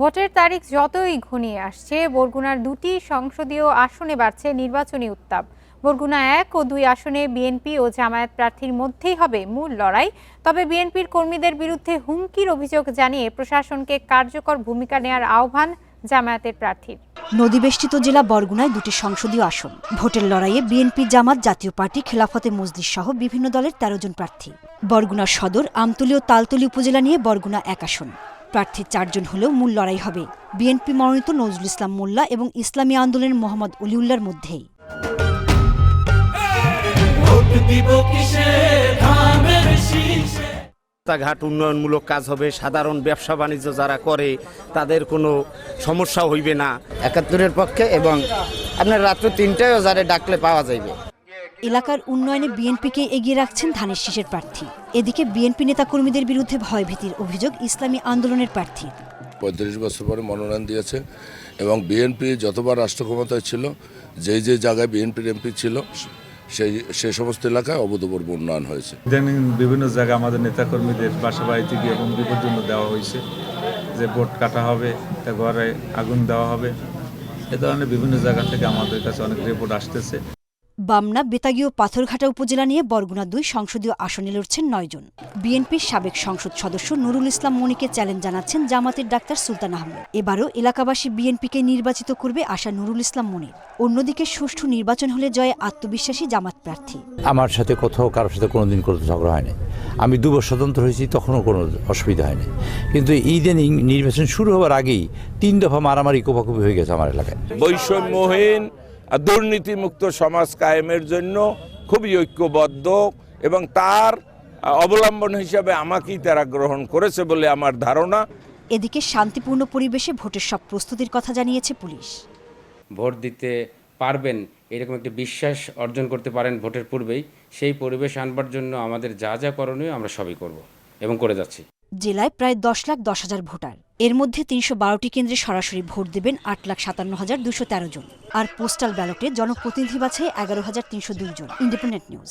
ভোটের তারিখ যতই ঘনিয়ে আসছে, বরগুনার দুটি সংসদীয় আসনে বাড়ছে নির্বাচনী উত্তাপ। বরগুনা 1 ও 2 আসনে বিএনপি ও জামায়াত প্রার্থীর মধ্যেই হবে মূল লড়াই। তবে বিএনপির কর্মীদের বিরুদ্ধে হুমকির অভিযোগ জানিয়ে প্রশাসনকে কার্যকর ভূমিকা নেওয়ার আহ্বান জামায়াতের প্রার্থীর। নদীবেষ্টিত জেলা বরগুনায় দুটি সংসদীয় আসন। ভোটের লড়াইয়ে বিএনপি, জামাত, জাতীয় পার্টি, খেলাফতে মজলিস সহ বিভিন্ন দলের 13 জন প্রার্থী। বরগুনা সদর, আমতলী ও তালতলী উপজেলা নিয়ে বরগুনা 1 আসন। প্রার্থী 4 জন হলেও মূল লড়াই হবে বিএনপি মনোনীত নজরুল ইসলাম মোল্লা এবং ইসলামী আন্দোলনের মোহাম্মদ অলিউল্লাহর মধ্যেই। রাস্তাঘাট উন্নয়নমূলক কাজ হবে, সাধারণ ব্যবসা বাণিজ্য যারা করে তাদের কোনো সমস্যা হইবে না। 71-এর পক্ষে এবং আপনার রাত্র 3টায় যারে ডাকলে পাওয়া যাইবে। এলাকার উন্নয়নে বিএনপিকে এগিয়ে রাখছেন ধানের শীষের প্রার্থী। এদিকে বিএনপি নেতাকর্মীদের বিরুদ্ধে ভয়ভীতির অভিযোগ ইসলামী আন্দোলনের প্রার্থী। 35 বছর পরে মনোনয়ন দিয়েছে এবং বিএনপি যতবার রাষ্ট্র ক্ষমতায় ছিল, যে জায়গায় বিএনপির এমপি ছিল সেই সমস্ত এলাকায় অভূতপূর্ব উন্নয়ন হয়েছে। ইদানিং বিভিন্ন জায়গায় আমাদের নেতাকর্মীদের বাসা বাড়িতে গিয়ে হুমকি পর্যন্ত দেওয়া হয়েছে যে ভোট কাটা হবে, ঘরে আগুন দেওয়া হবে। এ ধরনের বিভিন্ন জায়গা থেকে আমাদের কাছে অনেক রিপোর্ট আসতেছে। বামনা, বেতাগী ও পাথরঘাটা উপজেলা নিয়ে বরগুনা 2 সংসদীয় আসনে লড়ছেন 9 জন। বিএনপির সাবেক সংসদ সদস্য নুরুল ইসলাম মনিকে চ্যালেঞ্জ জানাচ্ছেন জামাতের ডাক্তার সুলতান আহমেদ। এবারও এলাকাবাসী বিএনপিকে নির্বাচিত করবে আশা নুরুল ইসলাম মনির। অন্যদিকে সুষ্ঠু নির্বাচন হলে জয়ে আত্মবিশ্বাসী জামাত প্রার্থী। আমার সাথে কোথাও কারোর সাথে কোনোদিন কোনো ঝগড়া হয়নি। আমি 2 বছর স্বতন্ত্র হয়েছি, তখনও কোনো অসুবিধা হয়নি। কিন্তু ইদানিং নির্বাচন শুরু হওয়ার আগেই 3 দফা মারামারি কোপাকুপি হয়ে গেছে আমার এলাকায়। বৈষম্যহীন দুর্নীতিমুক্ত সমাজ কায়েমের জন্য খুবই ঐক্যবদ্ধ এবং তার অবলম্বন হিসাবে আমাকেই তারা গ্রহণ করেছে বলে আমার ধারণা। এদিকে শান্তিপূর্ণ পরিবেশে ভোটের সব প্রস্তুতির কথা জানিয়েছে পুলিশ। ভোট দিতে পারবেন এরকম একটি বিশ্বাস অর্জন করতে পারেন ভোটের পূর্বেই, সেই পরিবেশ আনবার জন্য আমাদের যা যা করণীয় আমরা সবই করব এবং করে যাচ্ছি। জেলায় প্রায় 10,10,000 ভোটার। এর মধ্যে 312টি কেন্দ্রে সরাসরি ভোট দেবেন 8,57,213 জন। আর পোস্টাল ব্যালটে জনপ্রতিনিধি বাছাই 11,302 জন। Independent news.